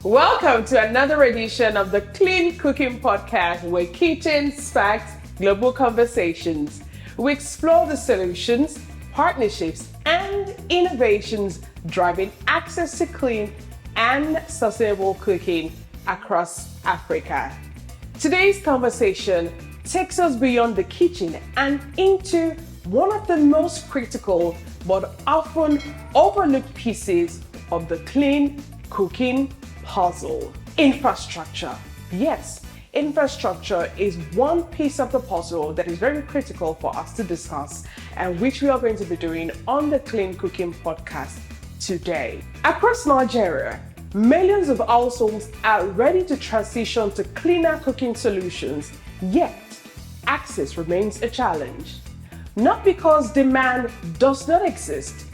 Welcome to another edition of the Clean Cooking Podcast, where kitchen sparks global conversations. We explore the solutions, partnerships, and innovations driving access to clean and sustainable cooking across Africa. Today's conversation takes us beyond the kitchen and into one of the most critical but often overlooked pieces of the clean cooking puzzle: infrastructure. Yes, infrastructure is one piece of the puzzle that is very critical for us to discuss, and which we are going to be doing on the Clean Cooking Podcast today. Across Nigeria, millions of households are ready to transition to cleaner cooking solutions, yet access remains a challenge. Not because demand does not exist,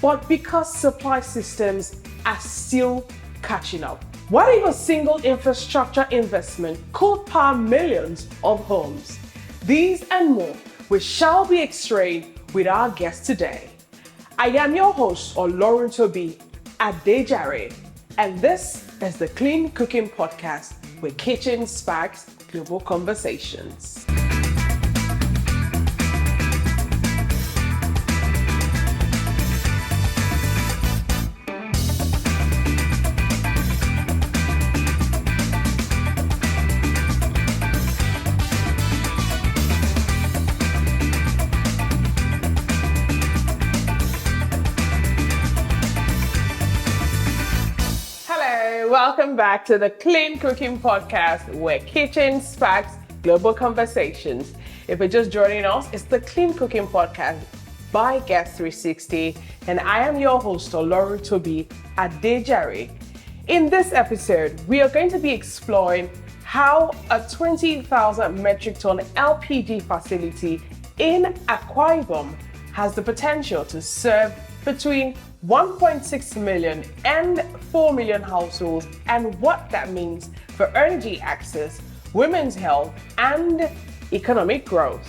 but because supply systems are still catching up. What if a single infrastructure investment could power millions of homes? These and more we shall be exploring with our guest today. I am your host, Oloruntobi Adejare, and this is the Clean Cooking Podcast, where kitchen sparks global conversations. Welcome back to the Clean Cooking Podcast, where kitchen sparks global conversations. If you're just joining us, it's the Clean Cooking Podcast by Ep3, and I am your host, Oloruntobi Adejare. In this episode, we are going to be exploring how a 20,000 metric ton LPG facility in Akwa Ibom has the potential to serve between 1.6 million and 4 million households, and what that means for energy access, women's health, and economic growth.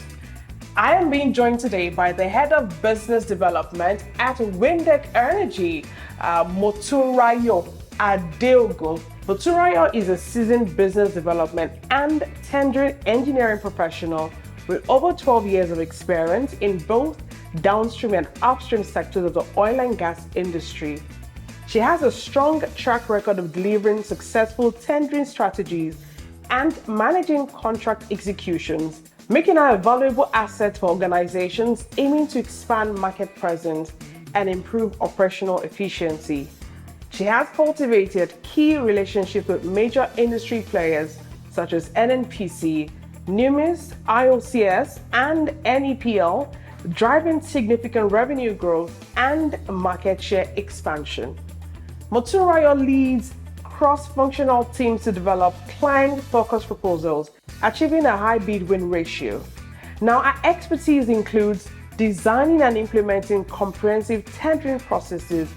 I am being joined today by the Head of Business Development at Windek Energy, Moturayo Adeogun. Moturayo is a seasoned business development and tendering engineering professional with over 12 years of experience in both downstream and upstream sectors of the oil and gas industry. She has a strong track record of delivering successful tendering strategies and managing contract executions, making her a valuable asset for organizations aiming to expand market presence and improve operational efficiency. She has cultivated key relationships with major industry players such as NNPC, NUMIS, IOCS, and NEPL, driving significant revenue growth and market share expansion. Moturayo leads cross-functional teams to develop client-focused proposals, achieving a high bid-win ratio. Now, our expertise includes designing and implementing comprehensive tendering processes,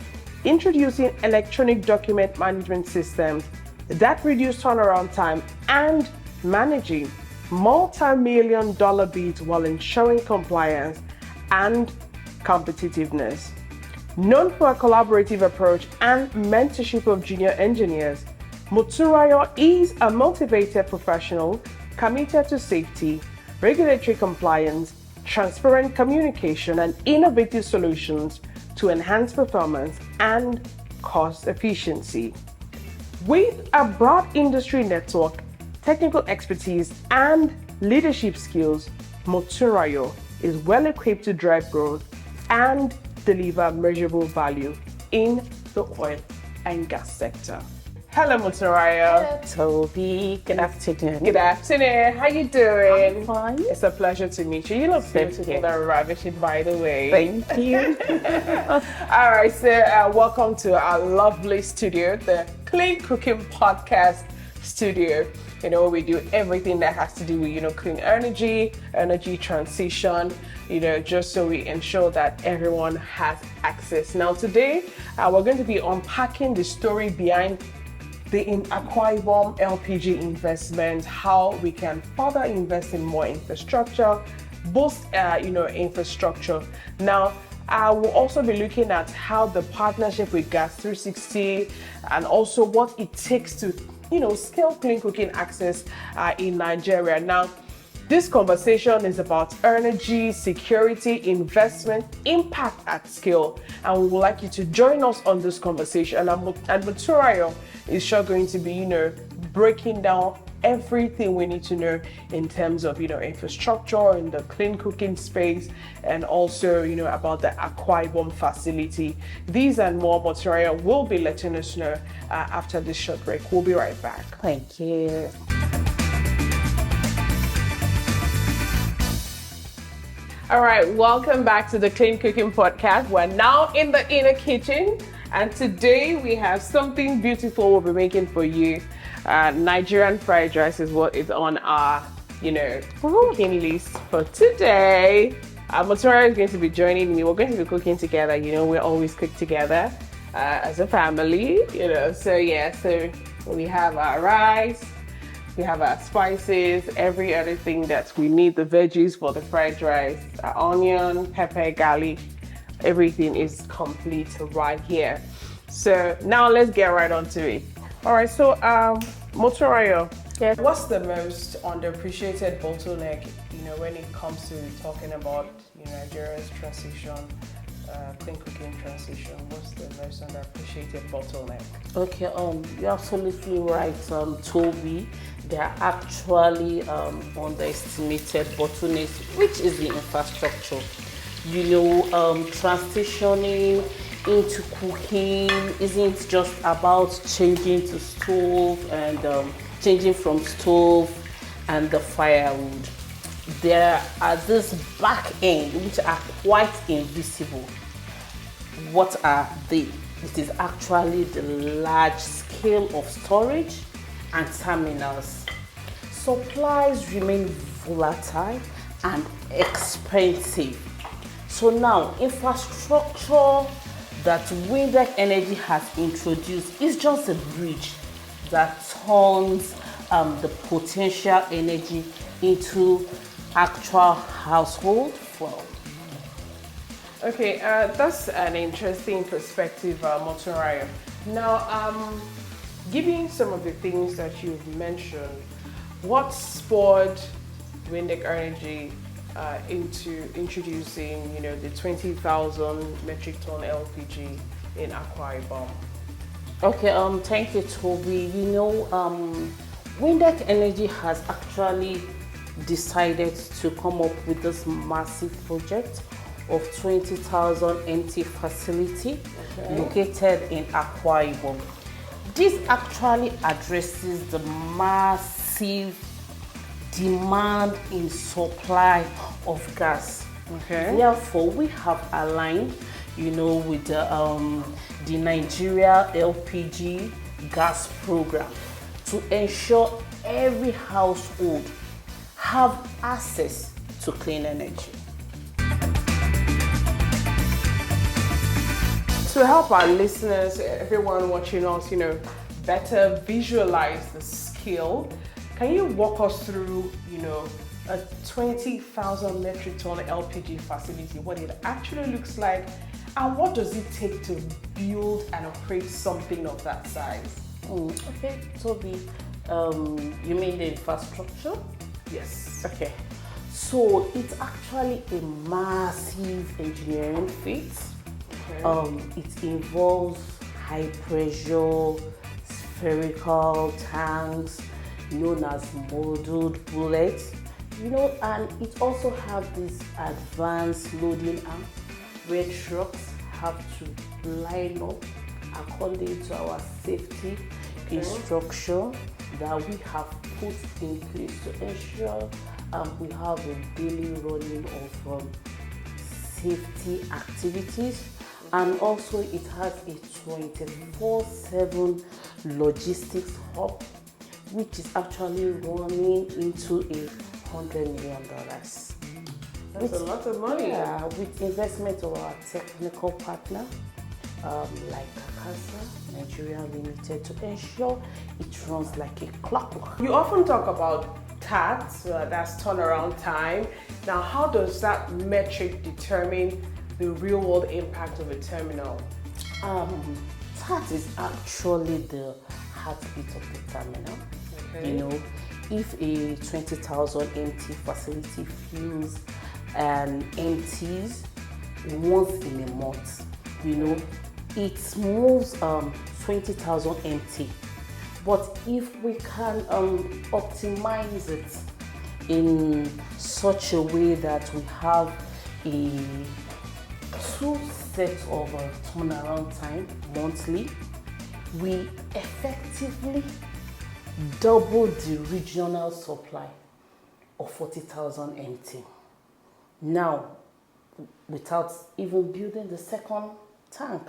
introducing electronic document management systems that reduce turnaround time, and managing multi-million-dollar bids while ensuring compliance and competitiveness. Known for a collaborative approach and mentorship of junior engineers, Moturayo is a motivated professional committed to safety, regulatory compliance, transparent communication, and innovative solutions to enhance performance and cost efficiency. With a broad industry network, technical expertise, and leadership skills, Moturayo is well equipped to drive growth and deliver measurable value in the oil and gas sector. Hello, Moturayo. Hello, Toby. Good afternoon. Good afternoon. How you doing? I'm fine. It's a pleasure to meet you. You look beautiful and ravishing, by the way. Thank you. All right, so welcome to our lovely studio, the Clean Cooking Podcast studio. We do everything that has to do with, clean energy transition, just so we ensure that everyone has access. Now, today, we're going to be unpacking the story behind the Akwa Ibom LPG investment, how we can further invest in more infrastructure, boost, infrastructure. Now, We'll also be looking at how the partnership with Gas 360 and also what it takes to, scale clean cooking access in Nigeria. Now, this conversation is about energy, security, investment, impact at scale, and we would like you to join us on this conversation. And Muturayo is sure going to be, breaking down everything we need to know in terms of, infrastructure in the clean cooking space, and also, about the Akwa Ibom facility. These and more, Muturayo will be letting us know after this short break. We'll be right back. Thank you. All right, welcome back to the Clean Cooking Podcast. We're now in the inner kitchen, and today we have something beautiful we'll be making for you. Nigerian fried rice is what is on our, cooking list for today. Motora is going to be joining me. We're going to be cooking together. We always cook together as a family, So we have our rice. We have our spices, every other thing that we need, the veggies for the fried rice, onion, pepper, garlic, everything is complete right here. So now let's get right onto it. All right, so Motoroyo, Yes. What's the most underappreciated bottleneck, when it comes to talking about Nigeria's transition, clean cooking transition? What's the most underappreciated bottleneck? Okay, you're absolutely right, Toby. There are actually underestimated bottlenecks, which is the infrastructure. Transitioning into cooking isn't just about changing to stove and changing from stove and the firewood. There are this back end which are quite invisible. What are they? It is actually the large scale of storage and terminals. Supplies remain volatile and expensive. So now, infrastructure that Windek Energy has introduced is just a bridge that turns the potential energy into actual household flow. Okay, that's an interesting perspective, Motorayo. Now, given some of the things that you've mentioned, what spurred Windek Energy into introducing, the 20,000 metric ton LPG in Akwa Ibom? Okay, thank you, Toby. Windek Energy has actually decided to come up with this massive project of 20,000 NT facility located in Akwa Ibom. This actually addresses the massive demand in supply of gas. Okay. Therefore, we have aligned, with the Nigeria LPG gas program to ensure every household have access to clean energy. To help our listeners, everyone watching us, better visualize the scale, can you walk us through, a 20,000 metric ton LPG facility, what it actually looks like, and what does it take to build and operate something of that size? Okay, Toby, you mean the infrastructure? Yes. Okay, so it's actually a massive engineering feat. Okay. It involves high pressure spherical tanks known as molded bullets, and it also has this advanced loading arm where trucks have to line up according to our safety instruction that we have put in place to ensure we have a daily running of safety activities. And also it has a 24/7 logistics hub, which is actually running into $100 million. That's a lot of money. Yeah, with investment of our technical partner, like Casa Nigeria Limited, to ensure it runs like a clockwork. You often talk about TAT, that's turnaround time. Now, how does that metric determine the real world impact of a terminal? That is actually the heartbeat of the terminal. Okay. You know, if a 20,000 empty facility fills and empties once in a month, you know, it moves 20,000 empty. But if we can optimize it in such a way that we have a 2 sets of turnaround time monthly, we effectively double the regional supply of 40,000 empty. Now, without even building the second tank,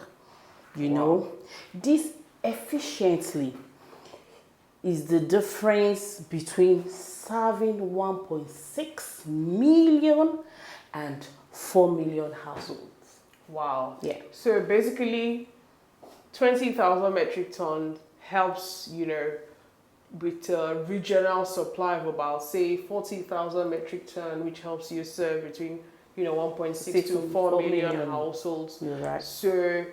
you know, this efficiently is the difference between serving 1.6 million and 4 million households. Wow. Yeah. So basically, 20,000 metric ton helps, you know, with a regional supply of about, say, 40,000 metric ton, which helps you serve between, you know, 1.6 to 4 million households. You're right. So,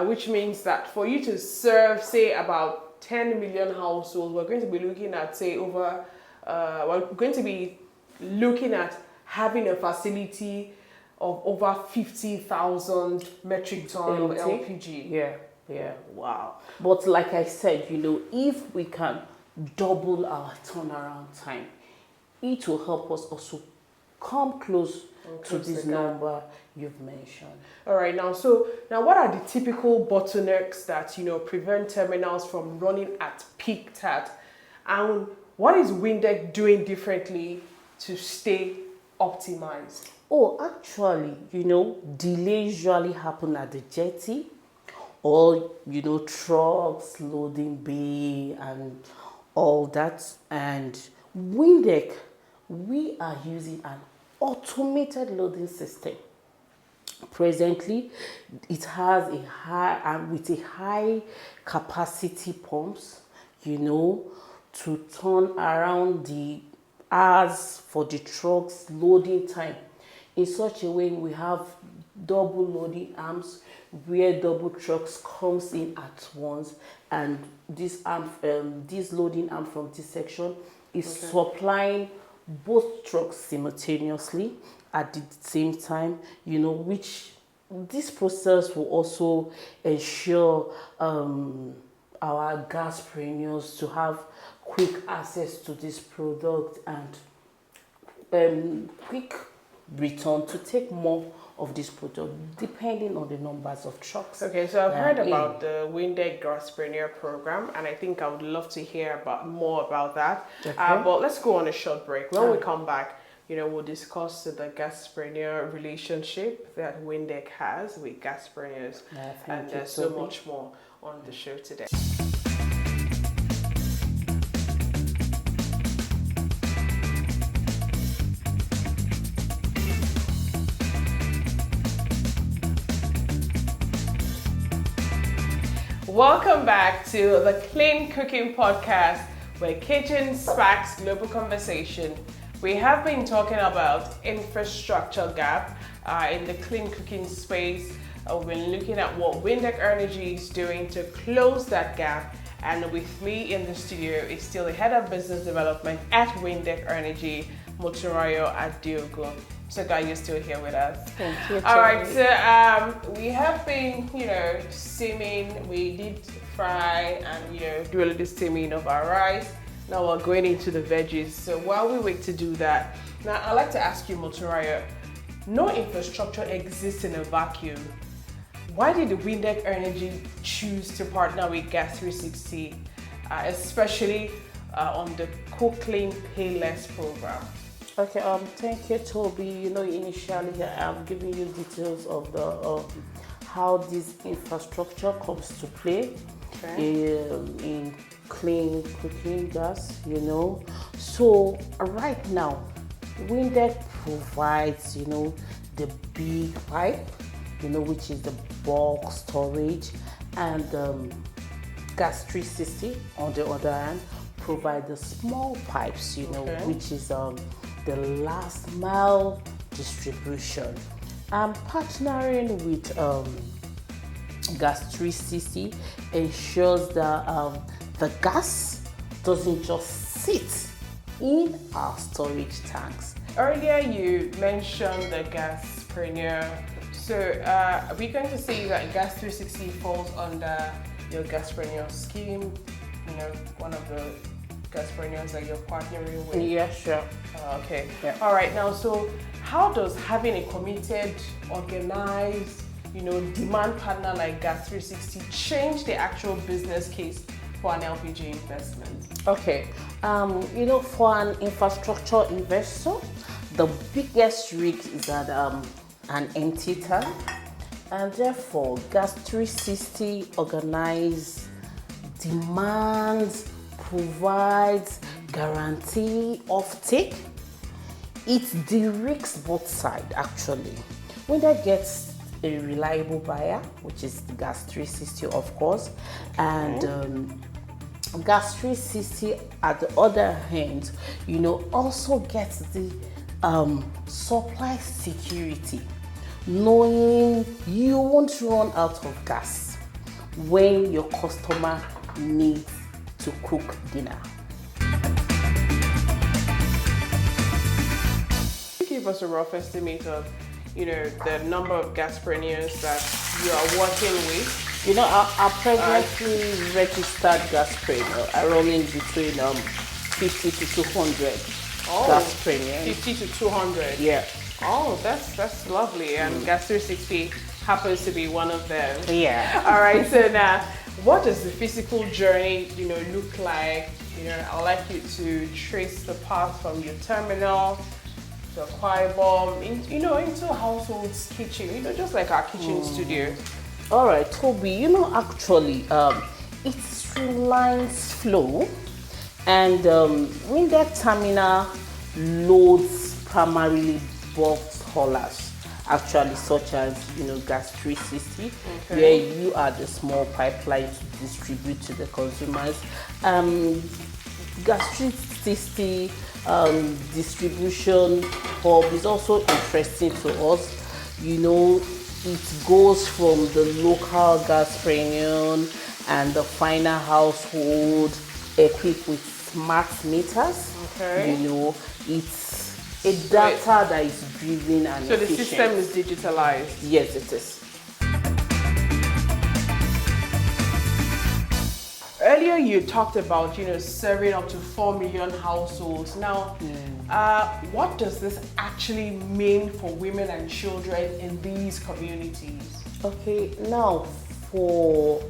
which means that for you to serve, say, about 10 million households, we're going to be looking at, say, we're going to be looking at having a facility of over 50,000 metric ton of LPG. Yeah, wow. But like I said, you know, if we can double our turnaround time, it will help us also come close to this number you've mentioned. All right, now what are the typical bottlenecks that, you know, prevent terminals from running at peak TAT, and what is Windek doing differently to stay optimized? Oh, actually, you know, delays usually happen at the jetty, or, you know, trucks, loading bay, and all that. And Windek, we are using an automated loading system. Presently, it has a high capacity pumps, you know, to turn around the hours for the trucks loading time in such a way we have double loading arms where double trucks comes in at once, and this loading arm from this section is supplying both trucks simultaneously at the same time, you know, which this process will also ensure our gaspreneurs to have quick access to this product and quick return to take more of this product depending on the numbers of trucks. Okay, so I've heard about the Windek Gaspreneur program, and I think I would love to hear more about that. Okay. But let's go on a short break. When we come back, you know, we'll discuss the Gaspreneur relationship that Windek has with Gaspreneurs, and there's so much more on the show today. Welcome back to the Clean Cooking Podcast, where kitchen sparks global conversation. We have been talking about infrastructure gap in the clean cooking space. We've been looking at what Windek Energy is doing to close that gap. And with me in the studio is still the head of business development at Windek Energy, Motunrayo Adiogo. So guys, you're still here with us. Thank you. All right, so we have been, you know, steaming. We did fry and, you know, do a little steaming of our rice. Now we're going into the veggies. So while we wait to do that, now I'd like to ask you, Motunrayo, no infrastructure exists in a vacuum. Why did Windek Energy choose to partner with Gas 360, especially on the Cook Clean Pay Less program? Okay, thank you, Toby. You know, initially I'm giving you details of the how this infrastructure comes to play in clean cooking gas. You know, so right now, Windek provides, you know, the big pipe, you know, which is the bulk storage, and Gas 360 on the other hand provide the small pipes, you know, which is the last mile distribution. Partnering with Gas 360 ensures that the gas doesn't just sit in our storage tanks. Earlier, you mentioned the gaspreneur. So, we're going to say that Gas 360 falls under your gaspreneur scheme. You know, one of the gaspreneurs that you're partnering with. Yeah, sure. Okay. Yeah. All right. Now, so how does having a committed, organized, demand partner like Gas 360 change the actual business case for an LPG investment? Okay. For an infrastructure investor, the biggest risk is that an empty tank, and therefore Gas 360 organize, demands, provides guarantee of take. It de-risks both sides actually. When that gets a reliable buyer, which is the Gas 360 of course, and Gas 360 at the other hand, also gets the supply security, knowing you won't run out of gas when your customer needs to cook dinner. Give us a rough estimate of, the number of gaspreneurs that you are working with. Our presently registered gaspreneur are running between 50 to 200 gaspreneurs. 50 to 200. Yeah. Oh, that's lovely. And Gas 360 happens to be one of them. Yeah. All right. So now, what does the physical journey, look like? I'd like you to trace the path from your terminal to a quiet bomb, into a household's kitchen. Just like our kitchen studio. All right, Toby. Actually, it streamlines flow, and Windek terminal loads primarily bulk haulers, actually, such as Gas 360, where you are the small pipeline to distribute to the consumers. Gas 360 distribution hub is also interesting to us. It goes from the local gaspreneur and the final household equipped with smart meters. Okay. It's a data that is driven and so efficient. The system is digitalized. Yes, it is. Earlier, you talked about serving up to 4 million households. Now, what does this actually mean for women and children in these communities? Okay, now for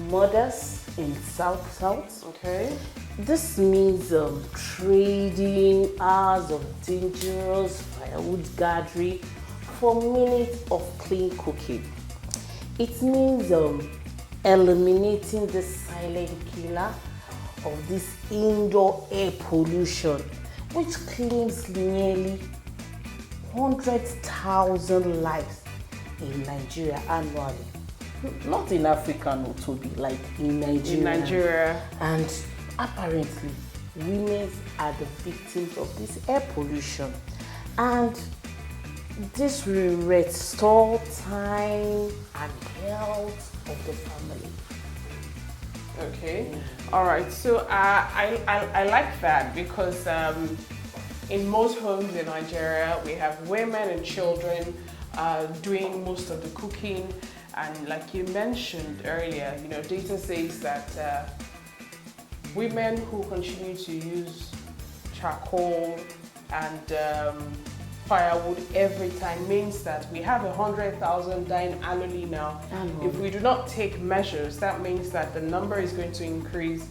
mothers in South, Okay. this means trading hours of dangerous firewood gathering for minutes of clean cooking. It means eliminating the silent killer of this indoor air pollution, which claims nearly 100,000 lives in Nigeria annually. Not in Africa, no, to be like in Nigeria. In Nigeria. And apparently, women are the victims of this air pollution. And this will restore time and health of the family. Okay. All right. So I like that because in most homes in Nigeria, we have women and children doing most of the cooking. And like you mentioned earlier, data says that women who continue to use charcoal and firewood every time means that we have 100,000 dying annually now. If we do not take measures, that means that the number is going to increase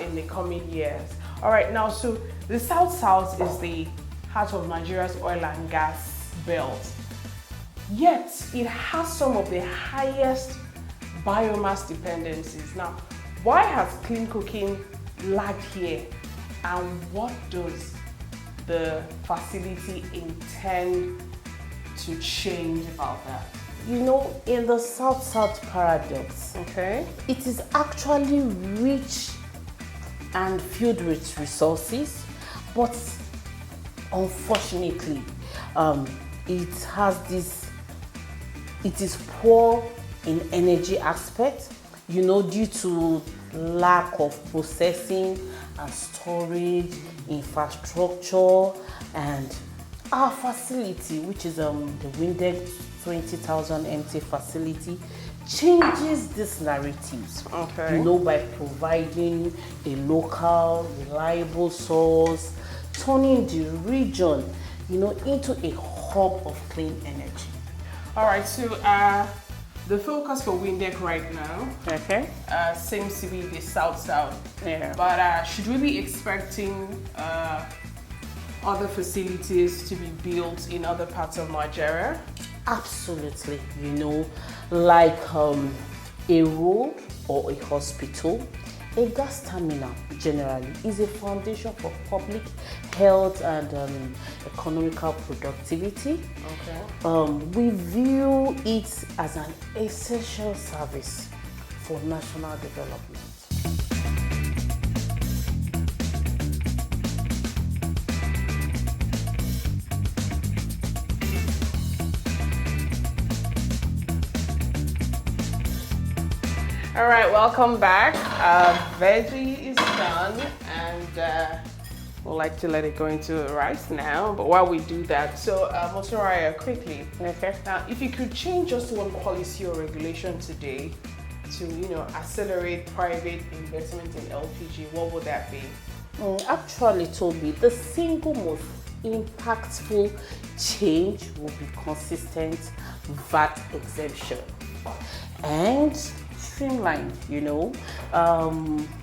in the coming years. All right, now, so the South is the heart of Nigeria's oil and gas belt. Yet, it has some of the highest biomass dependencies. Now, why has clean cooking lagged here? And what does the facility intend to change about that? In the South paradox, it is actually rich and filled with resources, but unfortunately, It has this, it is poor in energy aspect, due to lack of processing and storage infrastructure, and our facility, which is the Windek 20,000 MT facility, changes these narratives. Okay. By providing a local, reliable source, turning the region, into a hub of clean energy. All right, so the focus for Windek right now seems to be the south-south. Yeah. But should we be expecting other facilities to be built in other parts of Nigeria? Absolutely, like a road or a hospital, a gas terminal generally is a foundation for public health and economical productivity. Okay. We view it as an essential service for national development. All right, welcome back. Veggie is done, and we'd like to let it go into rice now. But while we do that, so Mosoraya, quickly. Okay. Now, if you could change just one policy or regulation today to, accelerate private investment in LPG, what would that be? Actually, Toby, the single most impactful change will be consistent VAT exemption and streamlined,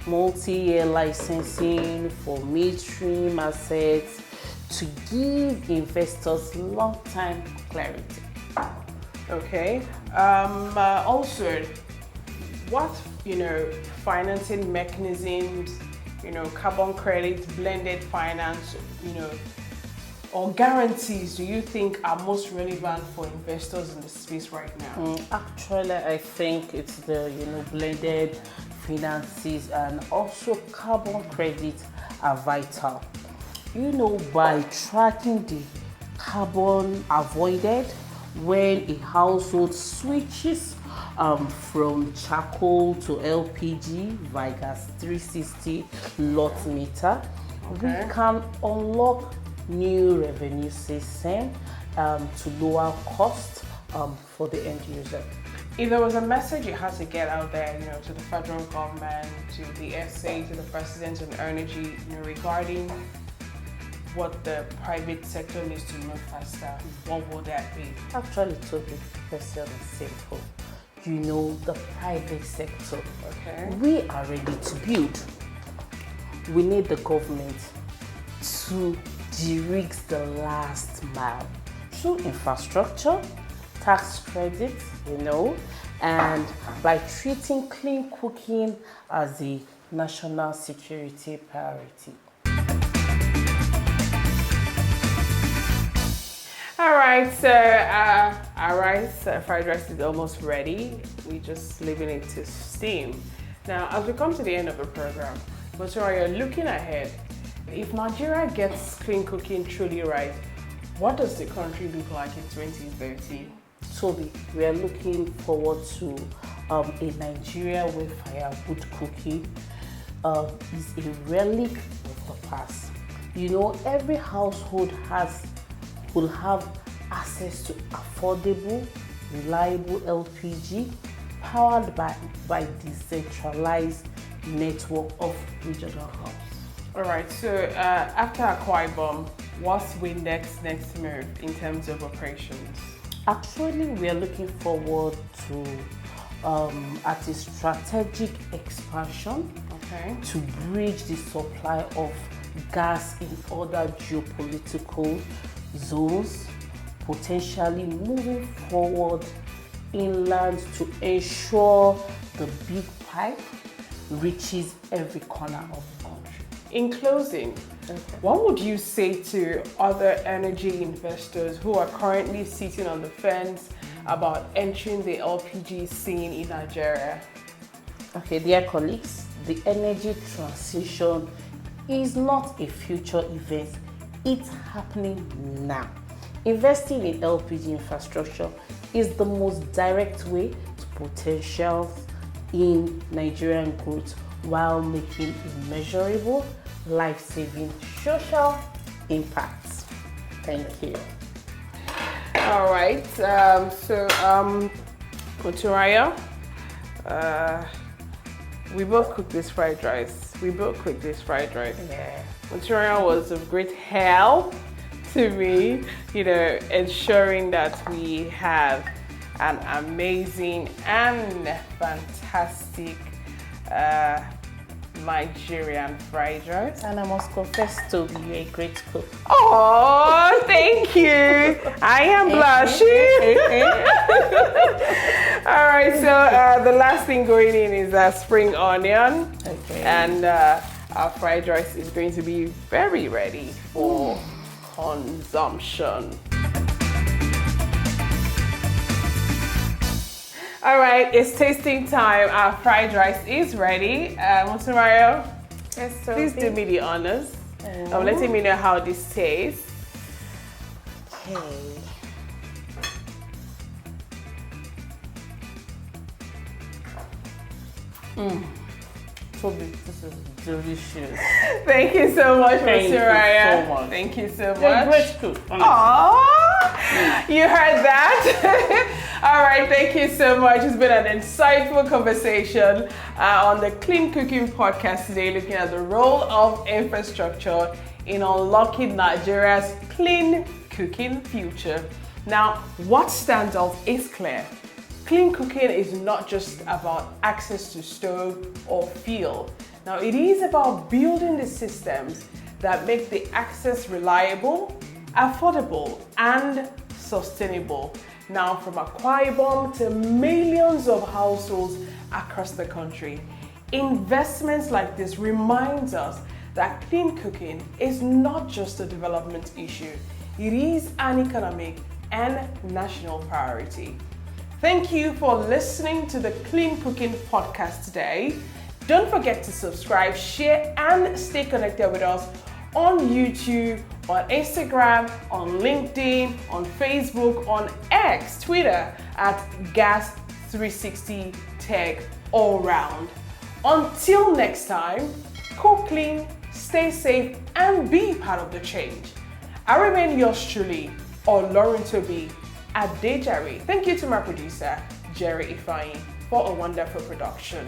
multi-year licensing for midstream assets to give investors long-term clarity. Okay. Also, what financing mechanisms, carbon credit, blended finance, or guarantees do you think are most relevant for investors in the space right now? Actually, I think it's the blended finances and also carbon credit are vital. By tracking the carbon avoided when a household switches from charcoal to LPG via gas 360 lot meter, we can unlock new revenue system to lower cost for the end user. If there was a message you had to get out there, to the federal government, to the SA, to the President on energy, regarding what the private sector needs to move faster, what would that be? Actually, to be question is simple. The private sector, we are ready to build. We need the government to de-rig the last mile through infrastructure, tax credits, and by treating clean cooking as a national security priority. All right, so our rice, fried rice is almost ready. We're just leaving it to steam. Now, as we come to the end of the program, Mosoraya, looking ahead, if Nigeria gets clean cooking truly right, what does the country look like in 2030? Toby, we are looking forward to a Nigeria where firewood cooking is a relic of the past. Every household will have access to affordable, reliable LPG powered by decentralized network of regional hubs. All right, so after Akwa Ibom, what's Windek's next move in terms of operations? Actually, we are looking forward to at a strategic expansion to bridge the supply of gas in other geopolitical zones, potentially moving forward inland to ensure the big pipe reaches every corner of the country. In closing, what would you say to other energy investors who are currently sitting on the fence about entering the LPG scene in Nigeria? Okay, dear colleagues, the energy transition is not a future event, it's happening now. Investing in LPG infrastructure is the most direct way to potential in Nigerian growth while making immeasurable, life-saving social impacts. Thank you. All right. Oturaya, we both cooked this fried rice. Yeah. Oturaya was of great help to me, ensuring that we have an amazing and fantastic Nigerian fried rice. And I must confess to you're a great cook. Oh, thank you. I am blushing. All right, so the last thing going in is spring onion. Okay. And our fried rice is going to be very ready for consumption. All right, it's tasting time. Our fried rice is ready. Mario, Yes, please do me the honors of letting me know how this tastes. Okay. Toby, this is delicious. Thank you so much, Thank you Raya. so much. Thank you so You're a much. great cook. Aww, you heard that? All right, thank you so much. It's been an insightful conversation on the Clean Cooking Podcast today, looking at the role of infrastructure in unlocking Nigeria's clean cooking future. Now, what stands out is clear. Clean cooking is not just about access to stove or fuel. Now, it is about building the systems that make the access reliable, affordable, and sustainable. Now, from Akwa Ibom to millions of households across the country, investments like this reminds us that clean cooking is not just a development issue. It is an economic and national priority. Thank you for listening to the Clean Cooking Podcast today. Don't forget to subscribe, share, and stay connected with us on YouTube, on Instagram, on LinkedIn, on Facebook, on X, Twitter at Gas360 Tech all round. Until next time, cook clean, stay safe, and be part of the change. I remain yours truly, Lauren Toby Adejare. Thank you to my producer, Jerry Ifeanyi, for a wonderful production.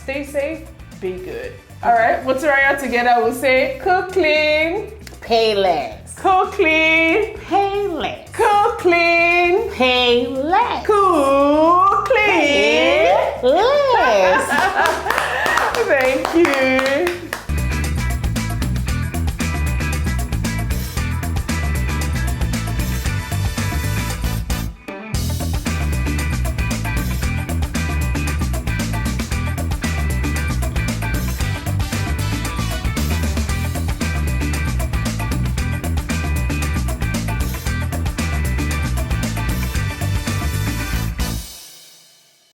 Stay safe, be good. All right, Motoraya together will say, cook clean, Pay less. cook clean, Pay less. cook clean, Pay less. cook clean. Pay less. Thank you.